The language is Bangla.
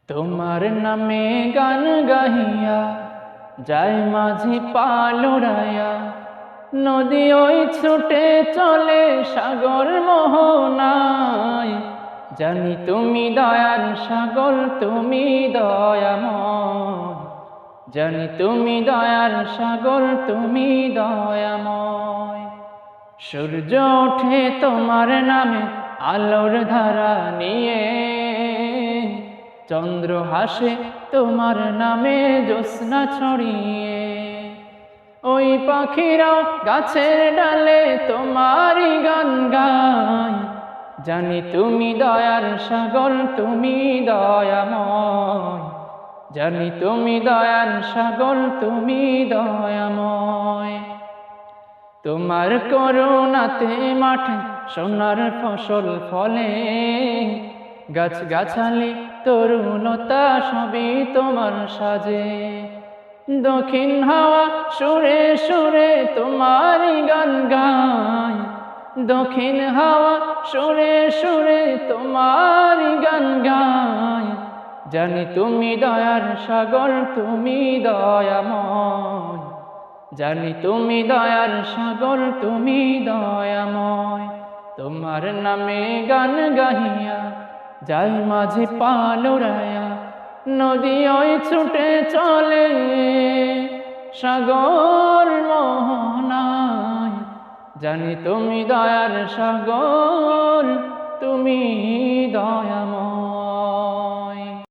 তোমার নামে গান গাহিয়া যায় মাঝি পালুরায়া, নদী ওই ছুটে চলে সাগর মোহনায়। জানি তুমি দয়ার সাগর, তুমি দয়াময়। জানি তুমি দয়ার সাগর, তুমি দয়াময়। সূর্য ওঠে তোমার নামে আলোর ধারা নিয়ে, চন্দ্র হাসে তোমার নামে জ্যোৎস্না ছড়িয়ে। ওই পাখিরাও গাছের ডালে তোমারই গান গায়। জানি তুমি দয়ার সাগর, তুমি দয়াময়। জানি তুমি দয়ার সাগর, তুমি দয়াময়। তোমার করুণাতে মাঠে সোনার ফসল ফলে, গাছ গাছালি তরুলতা সবই তোমার সাজে। দক্ষিণ হাওয়া সুরে সুরে তোমারই গান গায়। দক্ষিণ হাওয়া সুরে সুরে তোমারই গান গায়। জানি তুমি দয়ার সাগর, তুমি দয়াময়। জানি তুমি দয়ার সাগর, তুমি দয়াময়। তোমার নামে গান গাহিয়া যাই মাঝি পালুরায়া, নদী ওই ছুটে চলে সাগর মোহনায়। জানি তুমি দয়ার সাগর, তুমি দয়াময়।